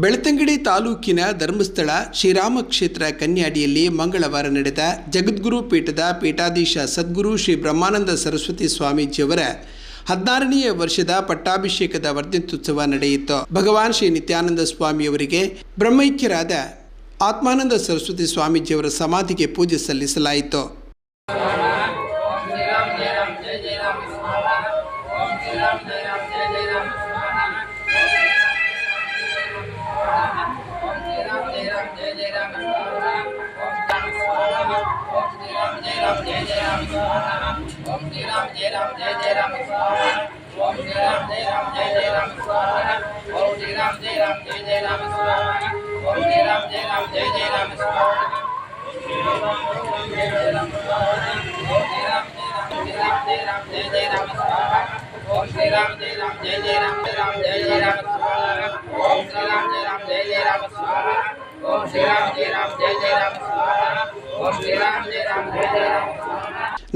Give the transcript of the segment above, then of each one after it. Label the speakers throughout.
Speaker 1: ಬೆಳ್ತಂಗಡಿ ತಾಲೂಕಿನ ಧರ್ಮಸ್ಥಳ ಶ್ರೀರಾಮ ಕ್ಷೇತ್ರ ಕನ್ಯಾಡಿಯಲ್ಲಿ ಮಂಗಳವಾರ ನಡೆದ ಜಗದ್ಗುರು ಪೀಠದ ಪೀಠಾಧೀಶ ಸದ್ಗುರು ಶ್ರೀ ಬ್ರಹ್ಮಾನಂದ ಸರಸ್ವತಿ ಸ್ವಾಮೀಜಿಯವರ 16ನೇ ವರ್ಷದ ಪಟ್ಟಾಭಿಷೇಕದ ವರ್ಧಂತ್ಯುತ್ಸವ ನಡೆಯಿತು. ಭಗವಾನ್ ಶ್ರೀ ನಿತ್ಯಾನಂದ ಸ್ವಾಮಿಯವರಿಗೆ ಬ್ರಹ್ಮೈಕ್ಯರಾದ ಆತ್ಮಾನಂದ ಸರಸ್ವತಿ ಸ್ವಾಮೀಜಿಯವರ ಸಮಾಧಿಗೆ ಪೂಜೆ ಸಲ್ಲಿಸಲಾಯಿತು.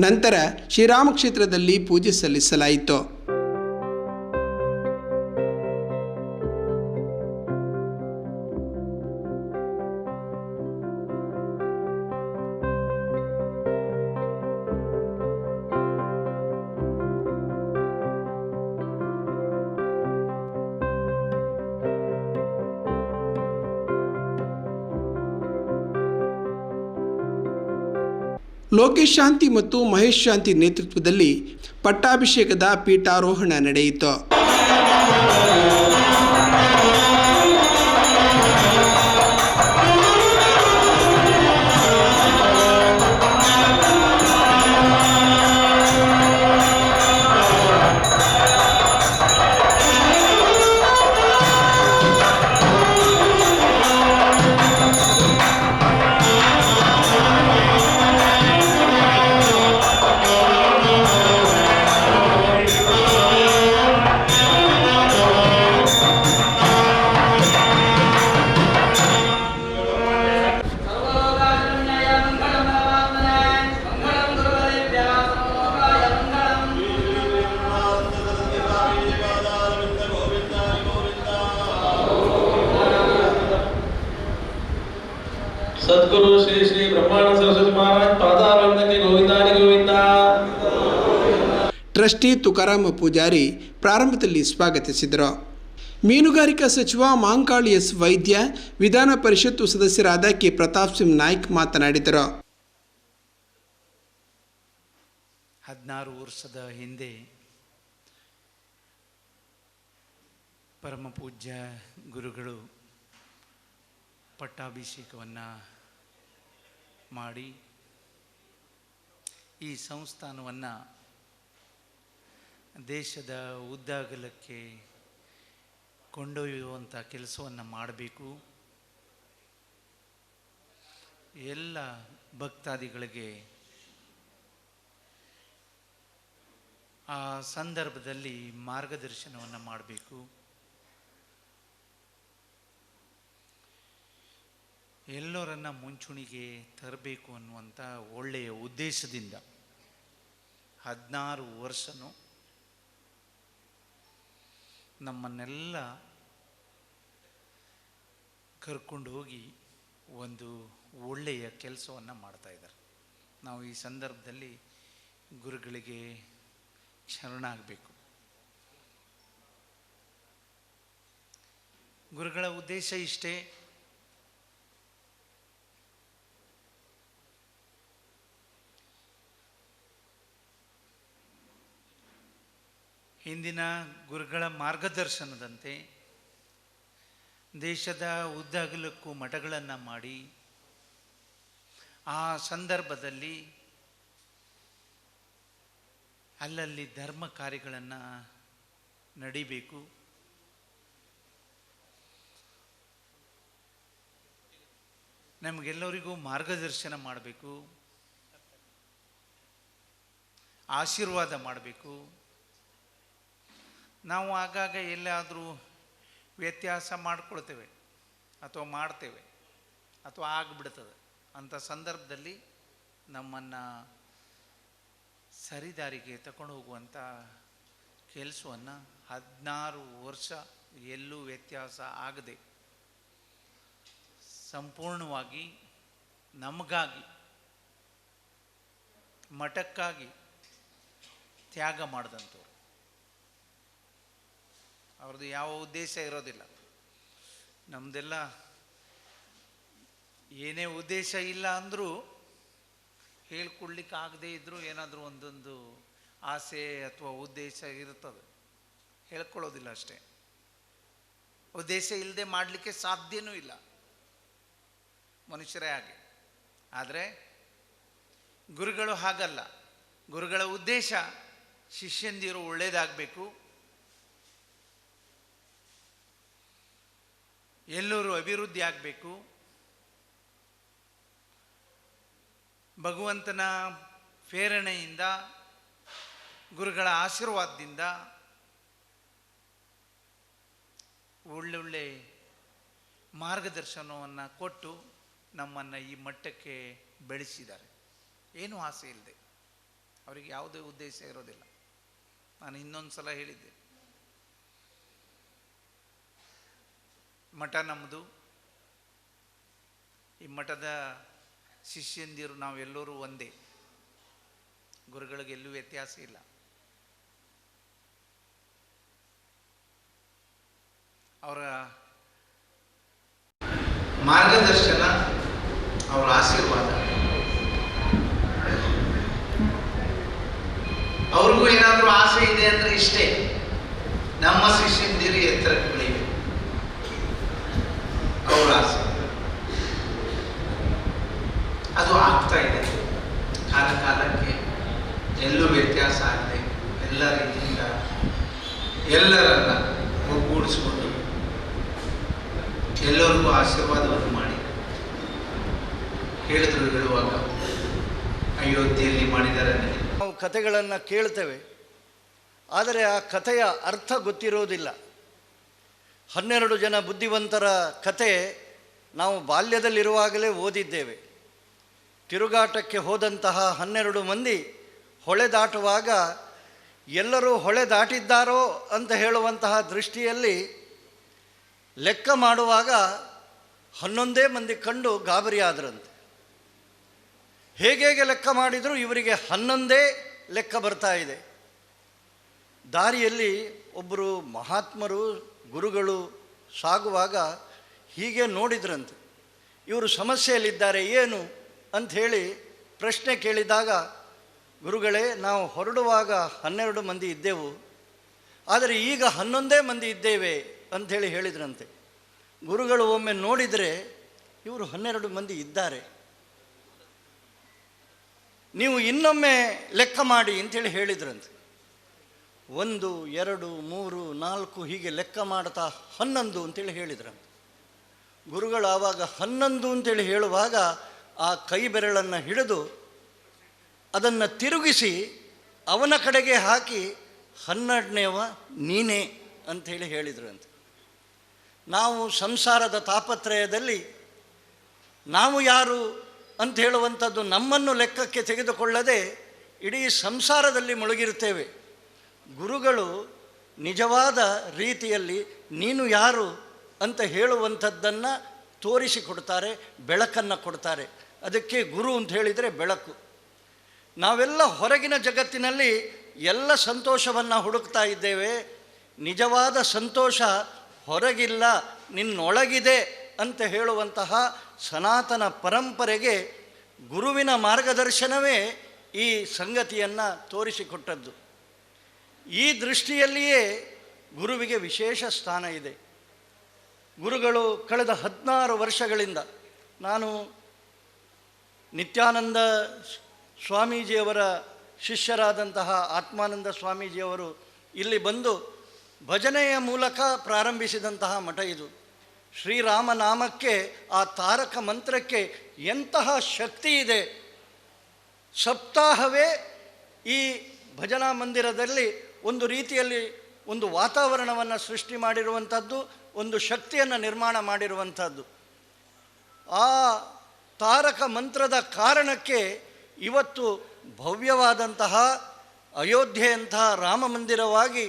Speaker 1: ನಂತರ ಶ್ರೀರಾಮ ಕ್ಷೇತ್ರದಲ್ಲಿ ಪೂಜೆ ಸಲ್ಲಿಸಲಾಯಿತು. ಲೋಕೇಶ್ ಶಾಂತಿ ಮತ್ತು ಮಹೇಶ್ ಶಾಂತಿ ನೇತೃತ್ವದಲ್ಲಿ ಪಟ್ಟಾಭಿಷೇಕದ ಪೀಠಾರೋಹಣ ನಡೆಯಿತು.
Speaker 2: सद्गुरु श्री श्री ब्रह्मानंद सरस्वती महाराज पादारविंदಕ್ಕೆ ಗೋವಿಂದಾನಿ ಗೋವಿಂದ.
Speaker 1: ಟ್ರಸ್ಟಿ ತುಕಾರಾಮ ಪೂಜಾರಿ ಪ್ರಾರಂಭದಲ್ಲಿ ಸ್ವಾಗತಿಸಿದರು. ಮೀನುಗಾರಿಕಾ ಸಚಿವ ಮಾಂಕಾಳ್ ಎಸ್ ವೈದ್ಯ, ವಿಧಾನ ಪರಿಷತ್ತು ಸದಸ್ಯರಾದ ಕೆ ಪ್ರತಾಪ್ ಸಿಂಗ್ ನಾಯ್ಕ್ ಮಾತನಾಡಿದರು.
Speaker 3: 16 ವರ್ಷದ ಹಿಂದೆ ಪರಮ ಪೂಜ್ಯ ಗುರುಗಳು ಪಟ್ಟಾಭಿಷೇಕವನ್ನು ಮಾಡಿ ಈ ಸಂಸ್ಥಾನವನ್ನು ದೇಶದ ಉದ್ದಗಲಕ್ಕೆ ಕೊಂಡೊಯ್ಯುವಂಥ ಕೆಲಸವನ್ನು ಮಾಡಬೇಕು, ಎಲ್ಲ ಭಕ್ತಾದಿಗಳಿಗೆ ಆ ಸಂದರ್ಭದಲ್ಲಿ ಮಾರ್ಗದರ್ಶನವನ್ನು ಮಾಡಬೇಕು, ಎಲ್ಲರನ್ನ ಮುಂಚೂಣಿಗೆ ತರಬೇಕು ಅನ್ನುವಂಥ ಒಳ್ಳೆಯ ಉದ್ದೇಶದಿಂದ 16 ವರ್ಷನೂ ನಮ್ಮನ್ನೆಲ್ಲ ಕರ್ಕೊಂಡು ಹೋಗಿ ಒಂದು ಒಳ್ಳೆಯ ಕೆಲಸವನ್ನು ಮಾಡ್ತಾ ಇದ್ದಾರೆ. ನಾವು ಈ ಸಂದರ್ಭದಲ್ಲಿ ಗುರುಗಳಿಗೆ ಶರಣಾಗಬೇಕು. ಗುರುಗಳ ಉದ್ದೇಶ ಇಷ್ಟೇ, ಹಿಂದಿನ ಗುರುಗಳ ಮಾರ್ಗದರ್ಶನದಂತೆ ದೇಶದ ಉದ್ದಗಲಕ್ಕೂ ಮಠಗಳನ್ನು ಮಾಡಿ ಆ ಸಂದರ್ಭದಲ್ಲಿ ಅಲ್ಲಲ್ಲಿ ಧರ್ಮ ಕಾರ್ಯಗಳನ್ನು ನಡಿಬೇಕು, ನಮಗೆಲ್ಲರಿಗೂ ಮಾರ್ಗದರ್ಶನ ಮಾಡಬೇಕು, ಆಶೀರ್ವಾದ ಮಾಡಬೇಕು. ನಾವು ಆಗಾಗ ಎಲ್ಲಾದರೂ ವ್ಯತ್ಯಾಸ ಮಾಡಿಕೊಳ್ತೇವೆ ಅಥವಾ ಮಾಡ್ತೇವೆ ಅಥವಾ ಆಗಿಬಿಡ್ತದೆ. ಅಂಥ ಸಂದರ್ಭದಲ್ಲಿ ನಮ್ಮನ್ನು ಸರಿದಾರಿಗೆ ತಗೊಂಡು ಹೋಗುವಂಥ ಕೆಲಸವನ್ನು 16 ವರ್ಷ ಎಲ್ಲೂ ವ್ಯತ್ಯಾಸ ಆಗದೆ ಸಂಪೂರ್ಣವಾಗಿ ನಮಗಾಗಿ, ಮಠಕ್ಕಾಗಿ ತ್ಯಾಗ ಮಾಡಿದಂಥವ್ರು. ಅವ್ರದ್ದು ಯಾವ ಉದ್ದೇಶ ಇರೋದಿಲ್ಲ. ನಮ್ಮದೆಲ್ಲ ಏನೇ ಉದ್ದೇಶ ಇಲ್ಲ ಅಂದರೂ ಹೇಳ್ಕೊಡ್ಲಿಕ್ಕೆ ಆಗದೇ ಇದ್ದರೂ ಏನಾದರೂ ಒಂದೊಂದು ಆಸೆ ಅಥವಾ ಉದ್ದೇಶ ಇರ್ತದೆ, ಹೇಳ್ಕೊಳ್ಳೋದಿಲ್ಲ ಅಷ್ಟೇ. ಉದ್ದೇಶ ಇಲ್ಲದೆ ಮಾಡಲಿಕ್ಕೆ ಸಾಧ್ಯವೂ ಇಲ್ಲ, ಮನುಷ್ಯರೇ ಹಾಗೆ. ಆದರೆ ಗುರುಗಳು ಹಾಗಲ್ಲ. ಗುರುಗಳ ಉದ್ದೇಶ ಶಿಷ್ಯಂದಿರು ಒಳ್ಳೆಯದಾಗಬೇಕು, ಎಲ್ಲರೂ ಅಭಿವೃದ್ಧಿ ಆಗಬೇಕು, ಭಗವಂತನ ಪ್ರೇರಣೆಯಿಂದ, ಗುರುಗಳ ಆಶೀರ್ವಾದದಿಂದ ಒಳ್ಳೊಳ್ಳೆ ಮಾರ್ಗದರ್ಶನವನ್ನು ಕೊಟ್ಟು ನಮ್ಮನ್ನು ಈ ಮಟ್ಟಕ್ಕೆ ಬೆಳೆಸಿದ್ದಾರೆ. ಏನೂ ಆಸೆ ಇಲ್ಲದೆ, ಅವರಿಗೆ ಯಾವುದೇ ಉದ್ದೇಶ ಇರೋದಿಲ್ಲ. ನಾನು ಇನ್ನೊಂದು ಸಲ ಹೇಳಿದ್ದೆ, ಮಠ ನಮ್ಮದು, ಈ ಮಠದ ಶಿಷ್ಯಂದಿರು ನಾವೆಲ್ಲರೂ ಒಂದೇ, ಗುರುಗಳಿಗೆ ಎಲ್ಲೂ ವ್ಯತ್ಯಾಸ ಇಲ್ಲ. ಅವರ ಮಾರ್ಗದರ್ಶನ, ಅವರ ಆಶೀರ್ವಾದ, ಅವ್ರಿಗೂ ಏನಾದರೂ ಆಸೆ ಇದೆ ಅಂದರೆ ಇಷ್ಟೇ, ನಮ್ಮ ಶಿಷ್ಯಂದಿರು ಎತ್ತರಕ್ಕೆ ಬೆಳೆಯಬೇಕು, ಅವರ ಆಸೆ. ಅದು ಆಗ್ತಾ ಇದೆ. ಕಾಲ ಕಾಲಕ್ಕೆ ಎಲ್ಲೂ ವ್ಯತ್ಯಾಸ ಆಗದೆ ಎಲ್ಲ ರೀತಿಯಿಂದ ಎಲ್ಲರನ್ನ ಒಗ್ಗೂಡಿಸ್ಕೊಂಡು ಎಲ್ಲರಿಗೂ ಆಶೀರ್ವಾದವನ್ನು ಮಾಡಿ ಹೇಳಿದ್ರು. ಹೇಳುವಾಗ ಅಯೋಧ್ಯೆಯಲ್ಲಿ ಮಾಡಿದ್ದಾರೆ.
Speaker 4: ನಾವು ಕಥೆಗಳನ್ನು ಕೇಳ್ತೇವೆ, ಆದರೆ ಆ ಕಥೆಯ ಅರ್ಥ ಗೊತ್ತಿರೋದಿಲ್ಲ. 12 ಜನ ಬುದ್ಧಿವಂತರ ಕತೆ ನಾವು ಬಾಲ್ಯದಲ್ಲಿರುವಾಗಲೇ ಓದಿದ್ದೇವೆ. ತಿರುಗಾಟಕ್ಕೆ ಹೋದಂತಹ 12 ಮಂದಿ ಹೊಳೆ ದಾಟುವಾಗ ಎಲ್ಲರೂ ಹೊಳೆ ದಾಟಿದ್ದಾರೋ ಅಂತ ಹೇಳುವಂತಹ ದೃಷ್ಟಿಯಲ್ಲಿ ಲೆಕ್ಕ ಮಾಡುವಾಗ 11 ಮಂದಿ ಕಂಡು ಗಾಬರಿಯಾದರಂತೆ. ಹೇಗೆ ಲೆಕ್ಕ ಮಾಡಿದರೂ ಇವರಿಗೆ 11 ಲೆಕ್ಕ ಬರ್ತಾ ಇದೆ. ದಾರಿಯಲ್ಲಿ ಒಬ್ಬರು ಮಹಾತ್ಮರು ಗುರುಗಳು ಸಾಗುವಾಗ ಹೀಗೆ ನೋಡಿದ್ರಂತೆ. ಇವರು ಸಮಸ್ಯೆಯಲ್ಲಿದ್ದಾರೆ, ಏನು ಅಂಥೇಳಿ ಪ್ರಶ್ನೆ ಕೇಳಿದಾಗ, ಗುರುಗಳೇ, ನಾವು ಹೊರಡುವಾಗ 12 ಮಂದಿ ಇದ್ದೆವು, ಆದರೆ ಈಗ 11 ಮಂದಿ ಇದ್ದೇವೆ ಅಂಥೇಳಿ ಹೇಳಿದ್ರಂತೆ. ಗುರುಗಳು ಒಮ್ಮೆ ನೋಡಿದರೆ ಇವರು 12 ಮಂದಿ ಇದ್ದಾರೆ, ನೀವು ಇನ್ನೊಮ್ಮೆ ಲೆಕ್ಕ ಮಾಡಿ ಅಂಥೇಳಿ ಹೇಳಿದ್ರಂತೆ. 1 2 3 4 ಹೀಗೆ ಲೆಕ್ಕ ಮಾಡ್ತಾ 11 ಅಂತೇಳಿ ಹೇಳಿದ್ರಂತೆ. ಗುರುಗಳು ಆವಾಗ 11 ಅಂತೇಳಿ ಹೇಳುವಾಗ ಆ ಕೈ ಬೆರಳನ್ನು ಹಿಡಿದು ಅದನ್ನು ತಿರುಗಿಸಿ ಅವನ ಕಡೆಗೆ ಹಾಕಿ 12ನೇವ ನೀನೇ ಅಂಥೇಳಿ ಹೇಳಿದ್ರಂತೆ. ನಾವು ಸಂಸಾರದ ತಾಪತ್ರಯದಲ್ಲಿ ನಾವು ಯಾರು ಅಂತ ಹೇಳುವಂಥದ್ದು ನಮ್ಮನ್ನು ಲೆಕ್ಕಕ್ಕೆ ತೆಗೆದುಕೊಳ್ಳದೆ ಇಡೀ ಸಂಸಾರದಲ್ಲಿ ಮುಳುಗಿರುತ್ತೇವೆ. ಗುರುಗಳು ನಿಜವಾದ ರೀತಿಯಲ್ಲಿ ನೀನು ಯಾರು ಅಂತ ಹೇಳುವಂಥದ್ದನ್ನು ತೋರಿಸಿಕೊಡ್ತಾರೆ, ಬೆಳಕನ್ನು ಕೊಡ್ತಾರೆ. ಅದಕ್ಕೆ ಗುರು ಅಂತ ಹೇಳಿದರೆ ಬೆಳಕು. ನಾವೆಲ್ಲ ಹೊರಗಿನ ಜಗತ್ತಿನಲ್ಲಿ ಎಲ್ಲ ಸಂತೋಷವನ್ನು ಹುಡುಕ್ತಾ ಇದ್ದೇವೆ. ನಿಜವಾದ ಸಂತೋಷ ಹೊರಗಿಲ್ಲ, ನಿನ್ನೊಳಗಿದೆ ಅಂತ ಹೇಳುವಂತಹ ಸನಾತನ ಪರಂಪರೆಗೆ ಗುರುವಿನ ಮಾರ್ಗದರ್ಶನವೇ ಈ ಸಂಗತಿಯನ್ನು ತೋರಿಸಿಕೊಟ್ಟದ್ದು. ಈ ದೃಷ್ಟಿಯಲ್ಲಿಯೇ ಗುರುವಿಗೆ ವಿಶೇಷ ಸ್ಥಾನ ಇದೆ. ಗುರುಗಳು ಕಳೆದ 16 ವರ್ಷಗಳಿಂದ, ನಾನು ನಿತ್ಯಾನಂದ ಸ್ವಾಮೀಜಿಯವರ ಶಿಷ್ಯರಾದಂತಹ ಆತ್ಮಾನಂದ ಸ್ವಾಮೀಜಿಯವರು ಇಲ್ಲಿ ಬಂದು ಭಜನೆಯ ಮೂಲಕ ಪ್ರಾರಂಭಿಸಿದಂತಹ ಮಠ ಇದು. ಶ್ರೀರಾಮನಾಮಕ್ಕೆ, ಆ ತಾರಕ ಮಂತ್ರಕ್ಕೆ ಎಂತಹ ಶಕ್ತಿ ಇದೆ. ಸಪ್ತಾಹವೇ ಈ ಭಜನಾ ಮಂದಿರದಲ್ಲಿ ಒಂದು ರೀತಿಯಲ್ಲಿ ಒಂದು ವಾತಾವರಣವನ್ನು ಸೃಷ್ಟಿ ಮಾಡಿರುವಂಥದ್ದು, ಒಂದು ಶಕ್ತಿಯನ್ನು ನಿರ್ಮಾಣ ಮಾಡಿರುವಂಥದ್ದು. ಆ ತಾರಕ ಮಂತ್ರದ ಕಾರಣಕ್ಕೆ ಇವತ್ತು ಭವ್ಯವಾದಂತಹ ಅಯೋಧ್ಯೆಯಂತಹ ರಾಮ ಮಂದಿರವಾಗಿ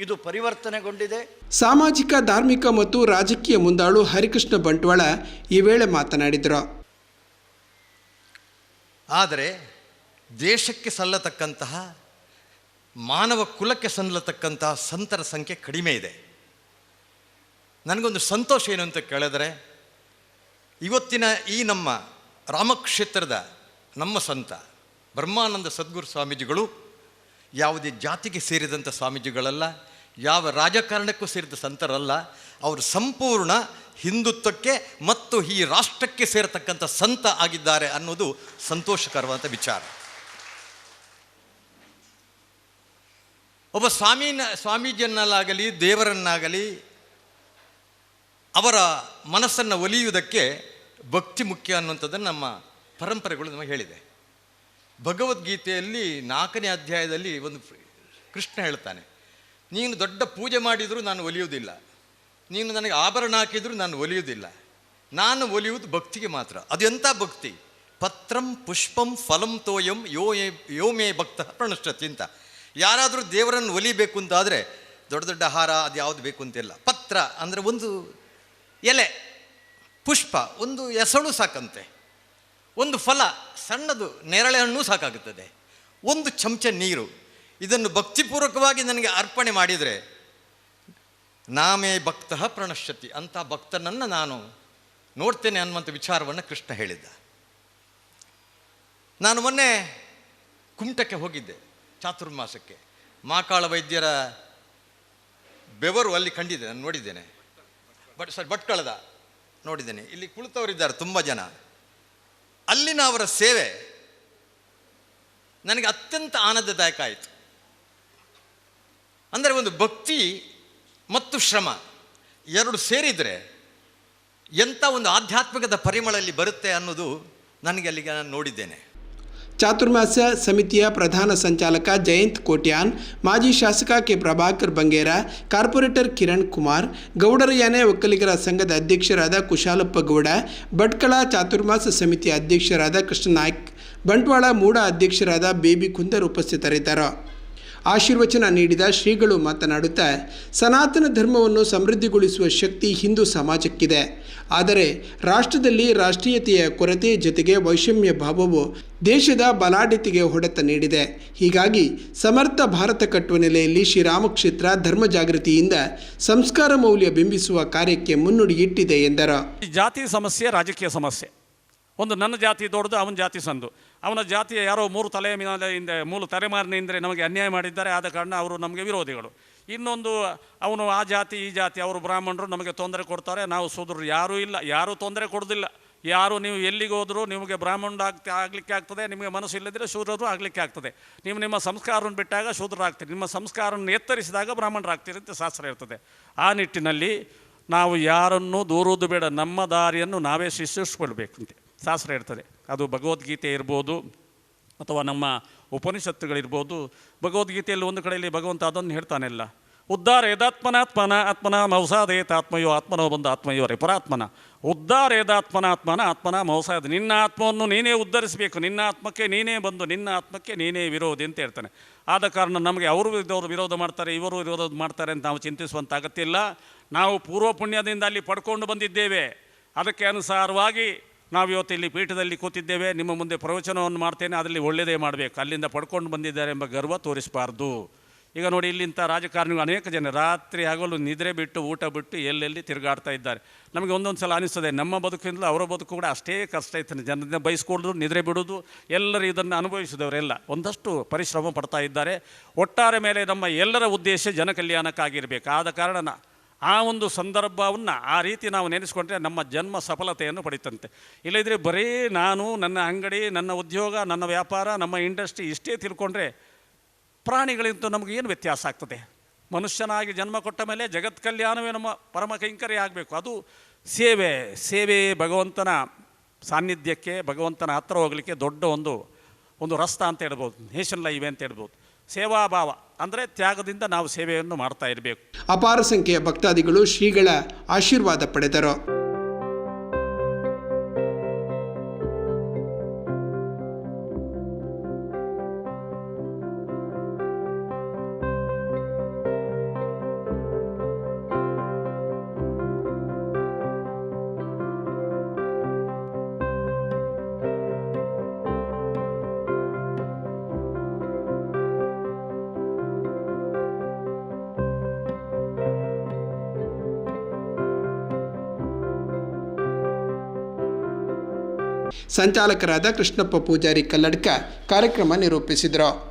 Speaker 4: ಇದು ಪರಿವರ್ತನೆಗೊಂಡಿದೆ.
Speaker 1: ಸಾಮಾಜಿಕ ಧಾರ್ಮಿಕ ಮತ್ತು ರಾಜಕೀಯ ಮುಂದಾಳು ಹರಿಕೃಷ್ಣ ಬಂಟ್ವಾಳ ಈ ವೇಳೆ ಮಾತನಾಡಿದರು.
Speaker 5: ಆದರೆ ದೇಶಕ್ಕೆ ಸಲ್ಲತಕ್ಕಂತಹ ಮಾನವ ಕುಲಕ್ಕೆ ಸಲ್ಲತಕ್ಕಂತಹ ಸಂತರ ಸಂಖ್ಯೆ ಕಡಿಮೆ ಇದೆ. ನನಗೊಂದು ಸಂತೋಷ ಏನು ಅಂತ ಕೇಳಿದರೆ, ಇವತ್ತಿನ ಈ ನಮ್ಮ ರಾಮಕ್ಷೇತ್ರದ ನಮ್ಮ ಸಂತ ಬ್ರಹ್ಮಾನಂದ ಸದ್ಗುರು ಸ್ವಾಮೀಜಿಗಳು ಯಾವುದೇ ಜಾತಿಗೆ ಸೇರಿದಂಥ ಸ್ವಾಮೀಜಿಗಳಲ್ಲ, ಯಾವ ರಾಜಕಾರಣಕ್ಕೂ ಸೇರಿದ ಸಂತರಲ್ಲ. ಅವರು ಸಂಪೂರ್ಣ ಹಿಂದುತ್ವಕ್ಕೆ ಮತ್ತು ಈ ರಾಷ್ಟ್ರಕ್ಕೆ ಸೇರತಕ್ಕಂಥ ಸಂತ ಆಗಿದ್ದಾರೆ ಅನ್ನೋದು ಸಂತೋಷಕರವಾದ ವಿಚಾರ. ಒಬ್ಬ ಸ್ವಾಮೀಜಿಯನ್ನಾಗಲಿ ದೇವರನ್ನಾಗಲಿ ಅವರ ಮನಸ್ಸನ್ನು ಒಲಿಯುವುದಕ್ಕೆ ಭಕ್ತಿ ಮುಖ್ಯ ಅನ್ನುವಂಥದ್ದನ್ನು ನಮ್ಮ ಪರಂಪರೆಗಳು ನಮಗೆ ಹೇಳಿದೆ. ಭಗವದ್ಗೀತೆಯಲ್ಲಿ 4ನೇ ಅಧ್ಯಾಯದಲ್ಲಿ ಒಂದು ಕೃಷ್ಣ ಹೇಳ್ತಾನೆ, ನೀನು ದೊಡ್ಡ ಪೂಜೆ ಮಾಡಿದರೂ ನಾನು ಒಲಿಯುವುದಿಲ್ಲ, ನೀನು ನನಗೆ ಆಭರಣ ಹಾಕಿದರೂ ನಾನು ಒಲಿಯುವುದಿಲ್ಲ, ನಾನು ಒಲಿಯುವುದು ಭಕ್ತಿಗೆ ಮಾತ್ರ. ಅದು ಎಂಥ ಭಕ್ತಿ? ಪತ್ರಂ ಪುಷ್ಪಂ ಫಲಂ ತೋಯಂ ಯೋ ಮೇ ಭಕ್ತ ಪ್ರಣಶ್ಯತಿ ಅಂತ. ಯಾರಾದರೂ ದೇವರನ್ನು ಒಲಿಬೇಕು ಅಂತಾದರೆ ದೊಡ್ಡ ದೊಡ್ಡ ಆಹಾರ ಅದು ಯಾವುದು ಬೇಕು ಅಂತಿಲ್ಲ. ಪತ್ರ ಅಂದರೆ ಒಂದು ಎಲೆ, ಪುಷ್ಪ ಒಂದು ಎಸಳು ಸಾಕಂತೆ, ಒಂದು ಫಲ ಸಣ್ಣದು ನೇರಳೆ ಹಣ್ಣು ಸಾಕಾಗುತ್ತದೆ, ಒಂದು ಚಮಚ ನೀರು. ಇದನ್ನು ಭಕ್ತಿಪೂರ್ವಕವಾಗಿ ನನಗೆ ಅರ್ಪಣೆ ಮಾಡಿದರೆ ನಾಮೇ ಭಕ್ತ ಪ್ರಣಶ್ಯತಿ, ಅಂಥ ಭಕ್ತನನ್ನು ನಾನು ನೋಡ್ತೇನೆ ಅನ್ನುವಂಥ ವಿಚಾರವನ್ನು ಕೃಷ್ಣ ಹೇಳಿದ್ದ. ನಾನು ಮೊನ್ನೆ ಕುಮಟಕ್ಕೆ ಹೋಗಿದ್ದೆ ಚಾತುರ್ಮಾಸಕ್ಕೆ. ಮಾಕಾಳ ವೈದ್ಯರ ಬೆವರು ಅಲ್ಲಿ ಕಂಡಿದ್ದೆ, ನಾನು ನೋಡಿದ್ದೇನೆ. ಭಟ್ಕಳದ ನೋಡಿದ್ದೇನೆ. ಇಲ್ಲಿ ಕುಳಿತವರಿದ್ದಾರೆ ತುಂಬ ಜನ. ಅಲ್ಲಿನ ಅವರ ಸೇವೆ ನನಗೆ ಅತ್ಯಂತ ಆನಂದದಾಯಕ ಆಯಿತು. ಅಂದರೆ ಒಂದು ಭಕ್ತಿ ಮತ್ತು ಶ್ರಮ ಎರಡು ಸೇರಿದರೆ ಎಂಥ ಒಂದು ಆಧ್ಯಾತ್ಮಿಕದ ಪರಿಮಳಲ್ಲಿ ಬರುತ್ತೆ ಅನ್ನೋದು ನನಗೆ ಅಲ್ಲಿಗೆ ನಾನು ನೋಡಿದ್ದೇನೆ.
Speaker 1: ಚಾತುರ್ಮಾಸ ಸಮಿತಿಯ ಪ್ರಧಾನ ಸಂಚಾಲಕ ಜಯಂತ್ ಕೋಟ್ಯಾನ್, ಮಾಜಿ ಶಾಸಕ ಕೆ ಪ್ರಭಾಕರ್ ಬಂಗೇರ, ಕಾರ್ಪೊರೇಟರ್ ಕಿರಣ್ ಕುಮಾರ್, ಗೌಡರ ಯಾನೆ ಒಕ್ಕಲಿಗರ ಸಂಘದ ಅಧ್ಯಕ್ಷರಾದ ಕುಶಾಲಪ್ಪ ಗೌಡ, ಭಟ್ಕಳ ಚಾತುರ್ಮಾಸ ಸಮಿತಿಯ ಅಧ್ಯಕ್ಷರಾದ ಕೃಷ್ಣನಾಯ್ಕ್, ಬಂಟ್ವಾಳ ಮೂಡ ಅಧ್ಯಕ್ಷರಾದ ಬೇಬಿ ಕುಂದರ್ ಉಪಸ್ಥಿತರಿದ್ದರು. ಆಶೀರ್ವಚನ ನೀಡಿದ ಶ್ರೀಗಳು ಮಾತನಾಡುತ್ತಾ, ಸನಾತನ ಧರ್ಮವನ್ನು ಸಮೃದ್ಧಿಗೊಳಿಸುವ ಶಕ್ತಿ ಹಿಂದೂ ಸಮಾಜಕ್ಕಿದೆ. ಆದರೆ ರಾಷ್ಟ್ರದಲ್ಲಿ ರಾಷ್ಟ್ರೀಯತೆಯ ಕೊರತೆ ಜೊತೆಗೆ ವೈಷಮ್ಯ ಭಾವವು ದೇಶದ ಬಲಾಢ್ಯತೆಗೆ ಹೊಡೆತ ನೀಡಿದೆ. ಹೀಗಾಗಿ ಸಮರ್ಥ ಭಾರತ ಕಟ್ಟುವ ನೆಲೆಯಲ್ಲಿ ಶ್ರೀರಾಮಕ್ಷೇತ್ರ ಧರ್ಮ ಜಾಗೃತಿಯಿಂದ ಸಂಸ್ಕಾರ ಮೌಲ್ಯ ಬಿಂಬಿಸುವ ಕಾರ್ಯಕ್ಕೆ ಮುನ್ನುಡಿ ಇಟ್ಟಿದೆ ಎಂದರು.
Speaker 6: ಜಾತಿ ಸಮಸ್ಯೆ ರಾಜಕೀಯ ಸಮಸ್ಯೆ. ಒಂದು ನನ್ನ ಜಾತಿ ದೊಡ್ಡದು, ಅವನ ಜಾತಿ ಸಂದು. ಅವನ ಜಾತಿಯ ಯಾರೋ 3 ತಲೆಮಾರಿನಿಂದ ನಮಗೆ ಅನ್ಯಾಯ ಮಾಡಿದ್ದಾರೆ, ಆದ ಕಾರಣ ಅವರು ನಮಗೆ ವಿರೋಧಿಗಳು. ಇನ್ನೊಂದು ಅವನು ಆ ಜಾತಿ ಈ ಜಾತಿ, ಅವರು ಬ್ರಾಹ್ಮಣರು ನಮಗೆ ತೊಂದರೆ ಕೊಡ್ತಾರೆ, ನಾವು ಶೂದ್ರರು. ಯಾರೂ ಇಲ್ಲ, ಯಾರೂ ತೊಂದರೆ ಕೊಡೋದಿಲ್ಲ. ಯಾರು ನೀವು ಎಲ್ಲಿಗೆ ಹೋದರೂ ನಿಮಗೆ ಬ್ರಾಹ್ಮಣ ಆಗಲಿಕ್ಕೆ ಆಗ್ತದೆ, ನಿಮಗೆ ಮನಸ್ಸು ಇಲ್ಲದಿದ್ದರೆ ಶೂದ್ರರು ಆಗಲಿಕ್ಕೆ ಆಗ್ತದೆ. ನೀವು ನಿಮ್ಮ ಸಂಸ್ಕಾರವನ್ನು ಬಿಟ್ಟಾಗ ಶೂದ್ರರಾಗ್ತೀರಿ, ನಿಮ್ಮ ಸಂಸ್ಕಾರವನ್ನು ಎತ್ತರಿಸಿದಾಗ ಬ್ರಾಹ್ಮಣರಾಗ್ತೀರಿ ಅಂತ ಶಾಸ್ತ್ರ ಇರ್ತದೆ. ಆ ನಿಟ್ಟಿನಲ್ಲಿ ನಾವು ಯಾರನ್ನೂ ದೂರುವುದು ಬೇಡ, ನಮ್ಮ ದಾರಿಯನ್ನು ನಾವೇ ಶಿಷ್ಟಿಸ್ಕೊಳ್ಬೇಕಂತೆ ಶಾಸ್ತ್ರ ಇರ್ತದೆ. ಅದು ಭಗವದ್ಗೀತೆ ಇರ್ಬೋದು ಅಥವಾ ನಮ್ಮ ಉಪನಿಷತ್ತುಗಳಿರ್ಬೋದು. ಭಗವದ್ಗೀತೆಯಲ್ಲಿ ಒಂದು ಕಡೆಯಲ್ಲಿ ಭಗವಂತ ಅದನ್ನು ಹೇಳ್ತಾನೆಲ್ಲ, ಉದ್ಧಾರ ಯದಾತ್ಮನಾತ್ಮನ ಆತ್ಮನ ಮೌಸಾದೇತ ಆತ್ಮಯೋ ಆತ್ಮನೋ ಬಂದ ಆತ್ಮಯೋ ಪರಾತ್ಮನ. ಉದ್ಧಾರ ಯದಾತ್ಮನಾತ್ಮನ ಆತ್ಮನ ಮೌಸಾದ. ನಿನ್ನ ಆತ್ಮವನ್ನು ನೀನೇ ಉದ್ಧರಿಸಬೇಕು, ನಿನ್ನ ಆತ್ಮಕ್ಕೆ ನೀನೇ ಬಂದು ನಿನ್ನ ಆತ್ಮಕ್ಕೆ ನೀನೇ ವಿರೋಧಿ ಅಂತ ಹೇಳ್ತಾನೆ. ಆದ ಕಾರಣ ನಮಗೆ ಅವರು ವಿರೋಧ ಮಾಡ್ತಾರೆ, ಇವರು ವಿರೋಧ ಮಾಡ್ತಾರೆ ಅಂತ ನಾವು ಚಿಂತಿಸುವಂಥ ಅಗತ್ಯ ಇಲ್ಲ. ನಾವು ಪೂರ್ವ ಪುಣ್ಯದಿಂದ ಅಲ್ಲಿ ಪಡ್ಕೊಂಡು ಬಂದಿದ್ದೇವೆ, ಅದಕ್ಕೆ ಅನುಸಾರವಾಗಿ ನಾವು ಇವತ್ತು ಇಲ್ಲಿ ಪೀಠದಲ್ಲಿ ಕೂತಿದ್ದೇವೆ. ನಿಮ್ಮ ಮುಂದೆ ಪ್ರವಚನವನ್ನು ಮಾಡ್ತೇನೆ, ಅದರಲ್ಲಿ ಒಳ್ಳೆಯದೇ ಮಾಡಬೇಕು. ಅಲ್ಲಿಂದ ಪಡ್ಕೊಂಡು ಬಂದಿದ್ದಾರೆ ಎಂಬ ಗರ್ವ ತೋರಿಸಬಾರ್ದು. ಈಗ ನೋಡಿ, ಇಲ್ಲಿಂಥ ರಾಜಕಾರಣಿಗಳು ಅನೇಕ ಜನ ರಾತ್ರಿ ಹಗಲು ನಿದ್ರೆ ಬಿಟ್ಟು ಊಟ ಬಿಟ್ಟು ಎಲ್ಲೆಲ್ಲಿ ತಿರುಗಾಡ್ತಾ ಇದ್ದಾರೆ. ನಮಗೆ ಒಂದೊಂದು ಸಲ ಅನಿಸ್ತದೆ, ನಮ್ಮ ಬದುಕಿಂದಲೂ ಅವರ ಬದುಕು ಕೂಡ ಅಷ್ಟೇ ಕಷ್ಟ ಇತ್ತು. ಜನರನ್ನ ಬಯಸ್ಕೊಳ್ಳೋದು, ನಿದ್ರೆ ಬಿಡೋದು, ಎಲ್ಲರೂ ಇದನ್ನು ಅನುಭವಿಸಿದವರೆಲ್ಲ ಒಂದಷ್ಟು ಪರಿಶ್ರಮ ಪಡ್ತಾ ಇದ್ದಾರೆ. ಒಟ್ಟಾರೆ ಮೇಲೆ ನಮ್ಮ ಎಲ್ಲರ ಉದ್ದೇಶ ಜನಕಲ್ಯಾಣಕ್ಕಾಗಿರಬೇಕು. ಆದ ಕಾರಣ ಆ ಒಂದು ಸಂದರ್ಭವನ್ನು ಆ ರೀತಿ ನಾವು ನೆನೆಸ್ಕೊಂಡ್ರೆ ನಮ್ಮ ಜನ್ಮ ಸಫಲತೆಯನ್ನು ಪಡಿತಂತೆ. ಇಲ್ಲದಿದ್ದರೆ ಬರೀ ನಾನು, ನನ್ನ ಅಂಗಡಿ, ನನ್ನ ಉದ್ಯೋಗ, ನನ್ನ ವ್ಯಾಪಾರ, ನಮ್ಮ ಇಂಡಸ್ಟ್ರಿ ಇಷ್ಟೇ ತಿಳ್ಕೊಂಡ್ರೆ ಪ್ರಾಣಿಗಳಿಂದ ನಮಗೆ ಏನು ವ್ಯತ್ಯಾಸ ಆಗ್ತದೆ? ಮನುಷ್ಯನಾಗಿ ಜನ್ಮ ಕೊಟ್ಟ ಮೇಲೆ ಜಗತ್ ಕಲ್ಯಾಣವೇ ನಮ್ಮ ಪರಮ ಕೈಂಕರ್ಯ ಆಗಬೇಕು. ಅದು ಸೇವೆ ಭಗವಂತನ ಸಾನ್ನಿಧ್ಯಕ್ಕೆ, ಭಗವಂತನ ಹತ್ತಿರ ಹೋಗಲಿಕ್ಕೆ ದೊಡ್ಡ ಒಂದು ರಸ್ತ ಅಂತ ಹೇಳ್ಬೋದು, ನೇಷನ್ ಲೈವ್ ಅಂತ ಹೇಳ್ಬೋದು. ಸೇವಾಭಾವ ಅಂದರೆ ತ್ಯಾಗದಿಂದ ನಾವು ಸೇವೆಯನ್ನು ಮಾಡ್ತಾ ಇರಬೇಕು.
Speaker 1: ಅಪಾರ ಸಂಖ್ಯೆಯ ಭಕ್ತಾದಿಗಳು ಶ್ರೀಗಳ ಆಶೀರ್ವಾದ ಪಡೆದರು. ಸಂಚಾಲಕರಾದ ಕೃಷ್ಣಪ್ಪ ಪೂಜಾರಿ ಕಲ್ಲಡ್ಕ ಕಾರ್ಯಕ್ರಮ ನಿರೂಪಿಸಿದರು.